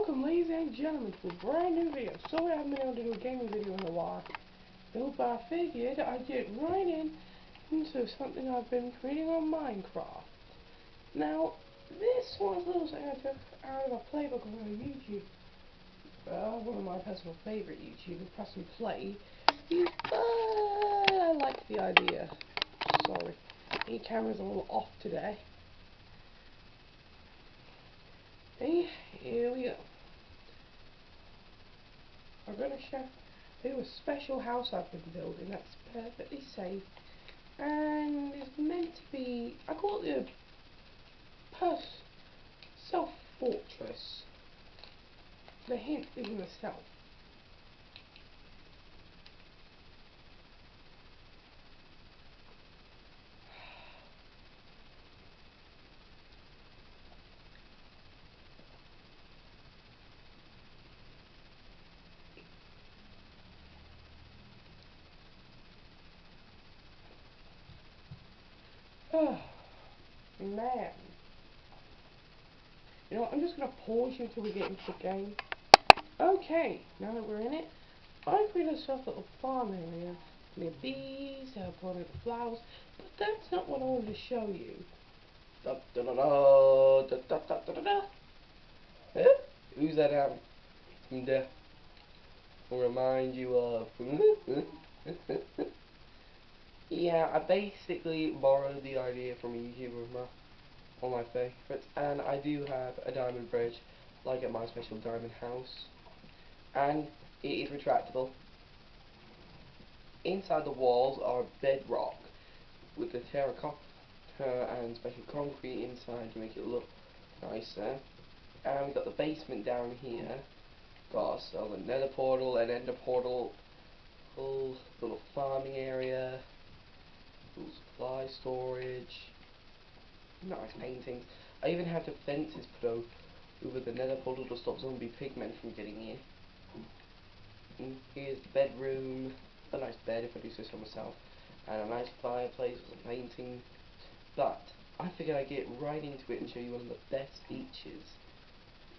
Welcome, ladies and gentlemen, to a brand new video. Sorry I haven't been able to do a gaming video in a while, but I figured I'd get right into something I've been creating on Minecraft. Now, this one's a little something I took out of a playbook on YouTube. One of my personal favourite YouTubers, Press and Play. I like the idea. Sorry, the camera's a little off today. Hey, here we go. I'm going to show you a special house I've been building that's perfectly safe and is meant to be, I call it the self-fortress. The hint is in the self. Oh, man. You know what, I'm just going to pause you until we get into the game. Okay, now that we're in it, I created a soft little farm area. For the bees, planted the flowers, but that's not what I wanted to show you. Da, da, da, da, da, da, da, da, da. Who's that from death? Will remind you of. Yeah, I basically borrowed the idea from a YouTuber of one of my favourites, and I do have a diamond bridge, like at my special diamond house, and it is retractable. Inside the walls are bedrock with the terracotta and special concrete inside to make it look nicer. And we've got the basement down here. Got a nether portal, an ender portal, full little farming area, full supply storage, nice paintings. I even had the fences put over the nether portal to stop zombie pigmen from getting here. And here's the bedroom, a nice bed if I do so myself, and a nice fireplace with some painting. But I figured I'd get right into it and show you one of the best features.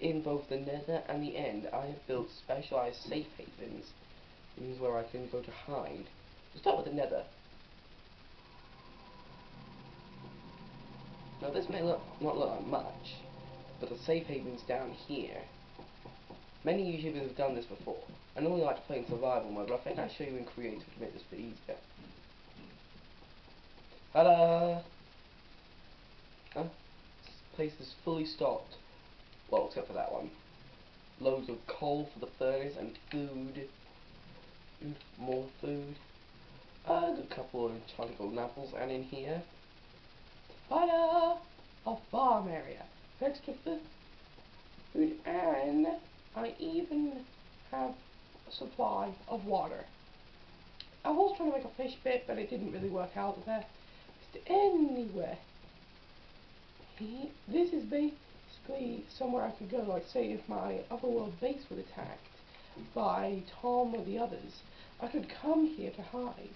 In both the nether and the end, I have built specialized safe havens. These where I can go to hide. We'll start with the nether. Now this may not look like much, but the safe haven's down here. Many YouTubers have done this before. I normally like to play in survival mode, but I think I'll show you in creative to make this a bit easier. Ta-da! Huh? This place is fully stocked. Well, except for that one. Loads of coal for the furnace and food. More food. A good couple of enchanted golden apples, and in here, ta-da! A farm area. Extra food, and I even have a supply of water. I was trying to make a fish pit, but it didn't really work out there. Anyway, this is basically somewhere I could go. Like, say if my otherworld base was attacked by Tom or the others, I could come here to hide.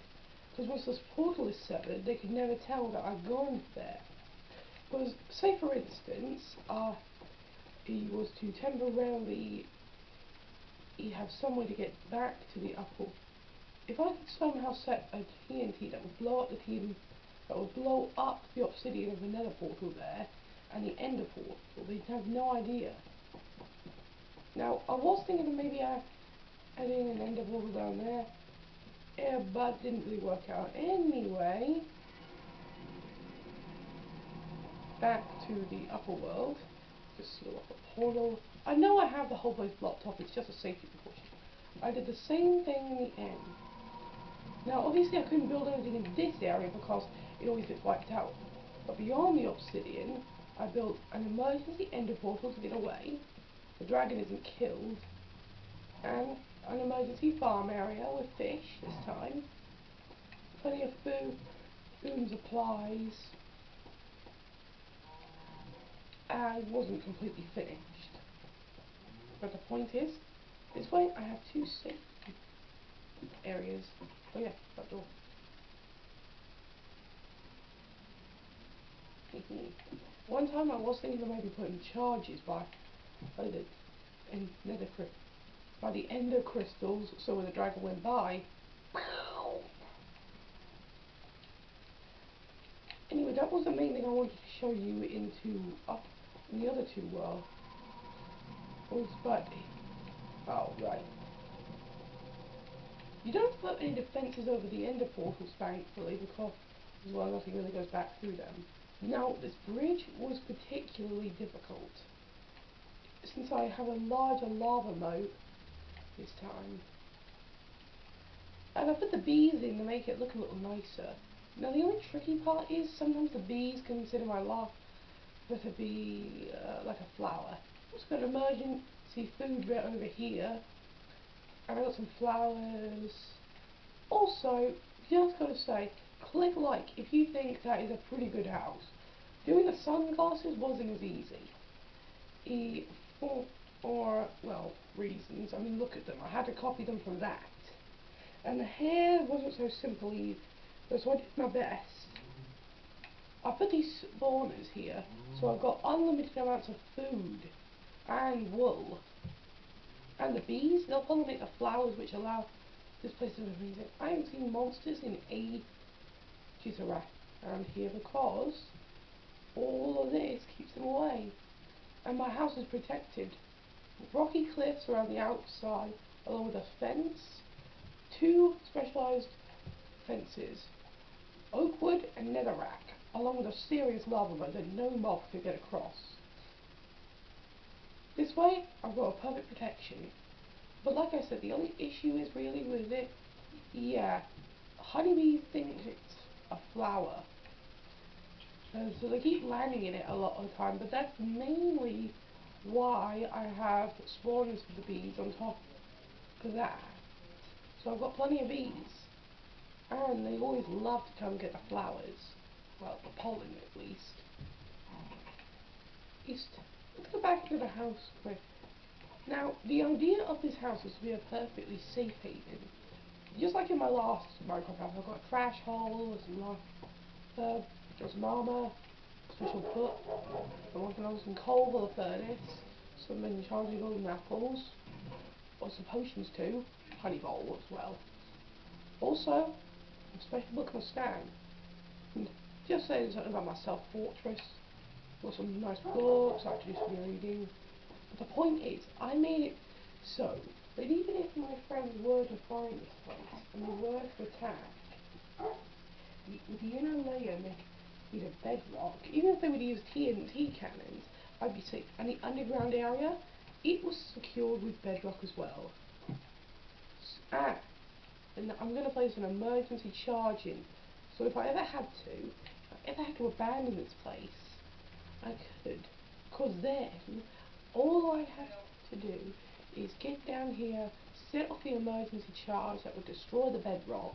Because once this portal is severed, they could never tell that I've gone there. Because, say for instance, he was to temporarily have some way to get back to the upper. If I could somehow set a TNT that would blow up the TNT, that would blow up the obsidian of the nether portal there, and the ender portal, they'd have no idea. Now, I was thinking of maybe adding an ender portal down there, yeah, but didn't really work out. Anyway, back to the upper world. Just seal up a portal. I know I have the whole place blocked off, it's just a safety precaution. I did the same thing in the end. Now, obviously I couldn't build anything in this area because it always gets wiped out. But beyond the obsidian, I built an emergency ender portal to get away. The dragon isn't killed. And an emergency farm area with fish this time. Plenty of food and supplies. I wasn't completely finished. But the point is, this way I have two safe areas. Oh yeah, that door. One time I was thinking of maybe putting charges by the and by the ender crystals, so when the dragon went by. Anyway, that was the main thing I wanted to show you into up in the other two worlds. But oh right. You don't put any defences over the ender portals, thankfully, because well, nothing really goes back through them. Now, this bridge was particularly difficult, since I have a larger lava moat this time. And I put the bees in to make it look a little nicer. Now, the only tricky part is sometimes the bees consider my lava to be like a flower. I've got an emergency food bit over here, and I've got some flowers. Also, just gotta say, click like if you think that is a pretty good house. Doing the sunglasses wasn't as easy. For reasons. I mean, look at them. I had to copy them from that. And the hair wasn't so simple either, so I did my best. I put these spawners here, so I've got unlimited amounts of food and wool. And the bees, they'll pollinate the flowers, which allow this place to be amazing. I haven't seen monsters in ages around here because all of this keeps them away. And my house is protected. Rocky cliffs around the outside, along with a fence, 2 specialised fences, oak wood and netherrack, along with a serious lava moat that no mob could get across. This way, I've got a perfect protection. But like I said, the only issue is really with it, honeybees think it's a flower. So they keep landing in it a lot of the time, but that's mainly why I have spawners for the bees on top of that. So I've got plenty of bees, and they always love to come get the flowers. Well, the pollen at least. Let's go back into the house quick. Now, the idea of this house is to be a perfectly safe haven. Just like in my last Minecraft house, I've got a trash hole, some armour, special book, I'm working on some coal for the furnace, some enchanted golden apples, or some potions too, honey bowl as well. Also, a special book on a stand. And just saying something about my self-fortress, got some nice books, I have to do some reading. But the point is, I made it so that even if my friends were to find this place and they were to attack, with the inner layer made of bedrock, even if they would use TNT cannons, I'd be safe. And the underground area, it was secured with bedrock as well. And I'm going to place an emergency charge in, so if I ever had to abandon this place, I could. Because then, all I have to do is get down here, set off the emergency charge that would destroy the bedrock,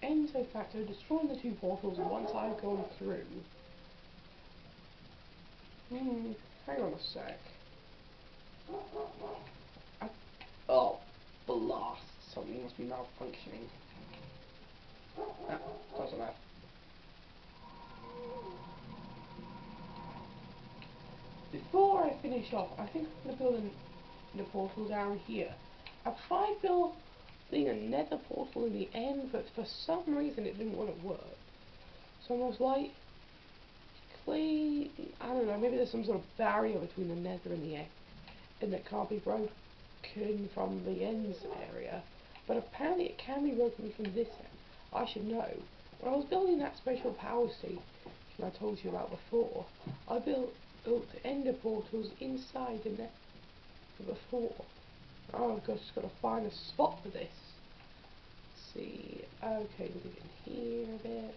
and so facto destroying the 2 portals once I've gone through. Hang on a sec. Oh, blast. Something must be malfunctioning. Close enough. Before I finish off, I think I'm going to build a portal down here. I've tried building a nether portal in the end, but for some reason it didn't want to work. So most likely, I don't know, maybe there's some sort of barrier between the nether and the end, and that can't be broken from the ends area. But apparently it can be broken from this end. I should know. When I was building that special power station I told you about before, I built ender portals inside the net before. Oh, I've just got to find a spot for this. Let's see. Okay, we'll dig in here a bit.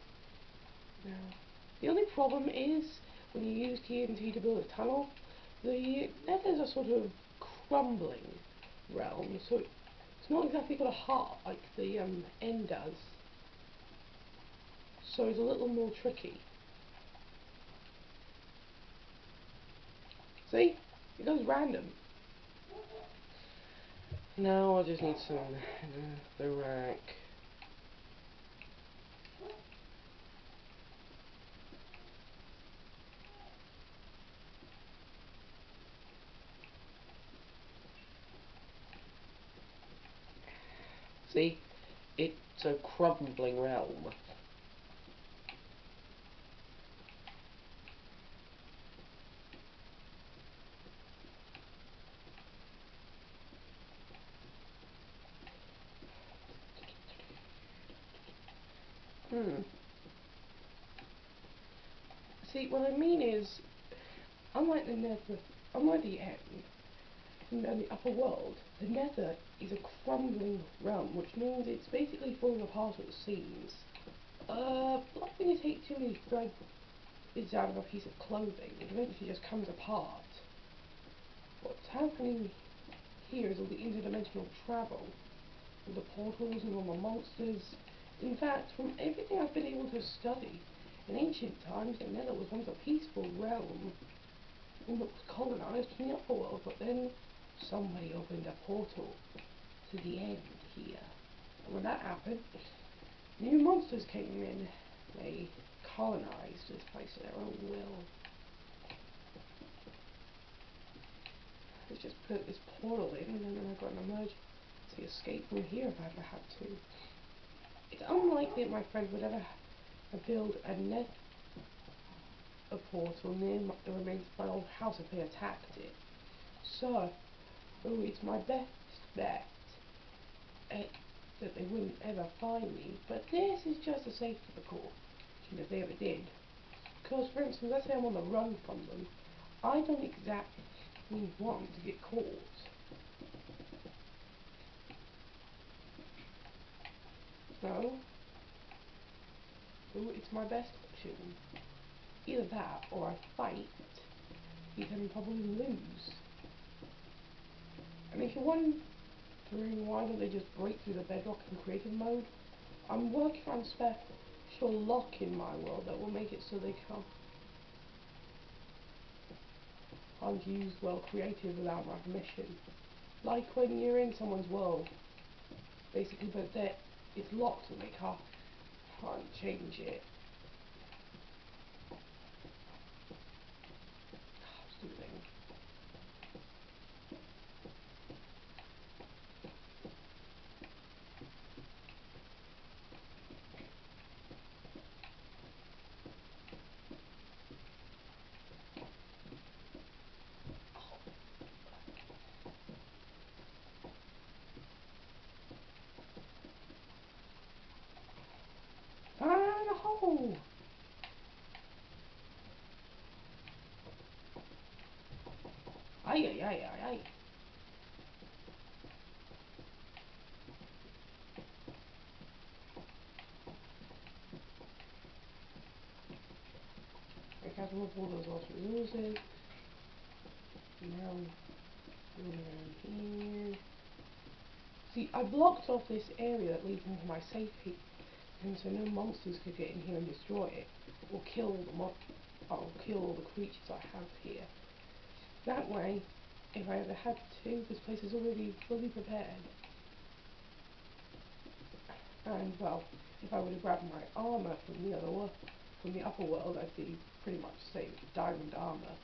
Now, the only problem is when you use TNT to build a tunnel, the nether's a sort of crumbling realm, so it's not exactly got a heart like the end does. So it's a little more tricky. See? It goes random. Now I just need some the rack. See? It's a crumbling realm. See, what I mean is, unlike the Nether, unlike the end, and the upper world, the Nether is a crumbling realm, which means it's basically falling apart at the seams. Like when you take too many threads out of a piece of clothing, it eventually just comes apart. What's happening here is all the interdimensional travel, all the portals and all the monsters. In fact, from everything I've been able to study, in ancient times the Nether was once a peaceful realm that was colonised from the upper world, but then somebody opened a portal to the end here. And when that happened, new monsters came in. They colonised this place to their own will. Let's just put this portal in, and then I've got an emergency escape from here if I ever had to. It's unlikely that my friend would ever build a portal near the remains of my old house if they attacked it. So, it's my best bet that they wouldn't ever find me, but this is just a safety precaution if they ever did. Because, for instance, let's say I'm on the run from them, I don't exactly want to get caught. So, it's my best option. Either that, or I fight, and probably lose. And if you're wondering why don't they just break through the bedrock in creative mode, I'm working on a special lock in my world that will make it so they can't use well creative without my permission. Like when you're in someone's world, basically, but it's locked and they can't change it. Stupid thing. Find a hole! Ay ay ay ay ay. I can't remove all those lost resources. Now going around here. See, I blocked off this area that leads into my safe heap, and so no monsters could get in here and destroy it, or kill all the creatures I have here. That way, if I ever had to, this place is already fully prepared. And well, if I would have grabbed my armor from the upper world, I'd be pretty much safe. Diamond armor.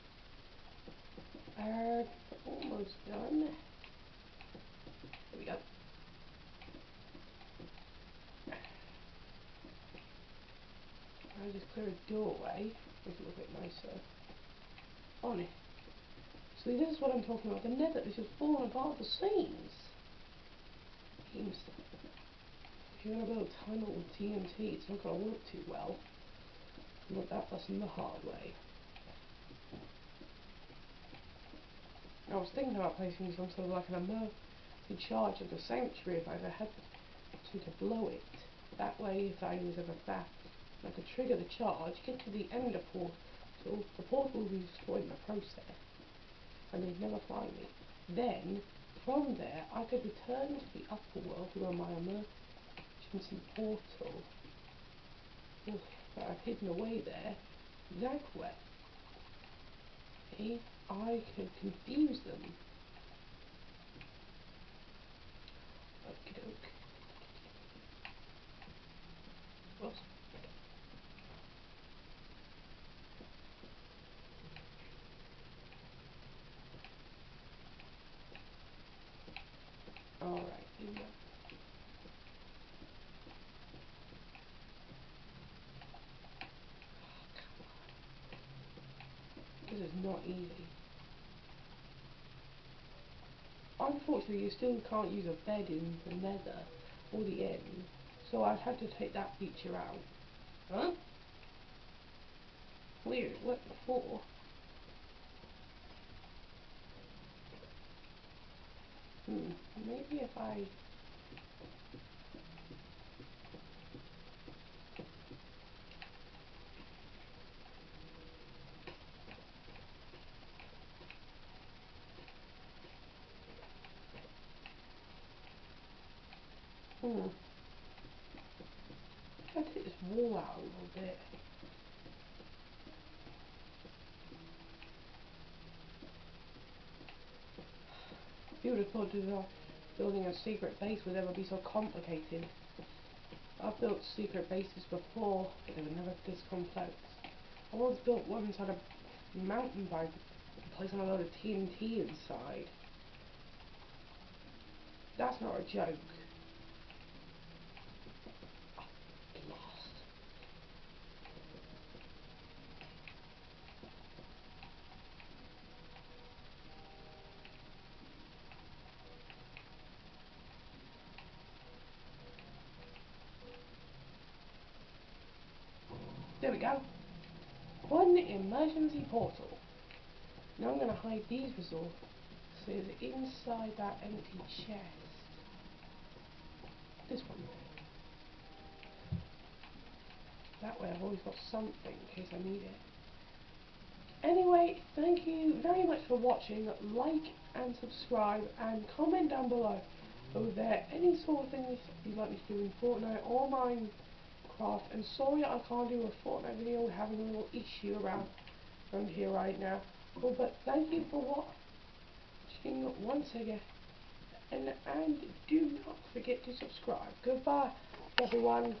Almost done. There we go. I just clear a doorway, make it look a bit nicer. On it. See, this is what I'm talking about. The Nether is just falling apart at the seams. If you're going to build a tunnel with TNT, it's not going to work too well. Not that lesson the hard way. I was thinking about placing some sort of like an emergency charge of the sanctuary if I ever had to blow it. That way, if I was ever fast, I could trigger the charge, get to the ender portal, the portal would be destroyed in the process, and they'd never find me. Then, from there, I could return to the upper world through my emergency portal that I've hidden away there. That way, I could confuse them. Okie doke. Whoops. Alright, here we go. not easy. Unfortunately, you still can't use a bed in the nether or the inn, so I've had to take that feature out. Huh? Weird, what for? Maybe if I... I'll take this wall out a little bit. Who would have thought building a secret base would ever be so complicated? I've built secret bases before, but they were never this complex. I once built one inside a mountain by placing a load of TNT inside. That's not a joke. Lost. There we go. One emergency portal. Now I'm going to hide these resources inside that empty chest. This one. That way I've always got something in case I need it. Anyway, thank you very much for watching. Like and subscribe and comment down below. Are there any sort of things you'd like me to do in Fortnite or Minecraft? And sorry I can't do a Fortnite video, we're having a little issue around here right now. Oh, but thank you for watching once again. And do not forget to subscribe. Goodbye, everyone.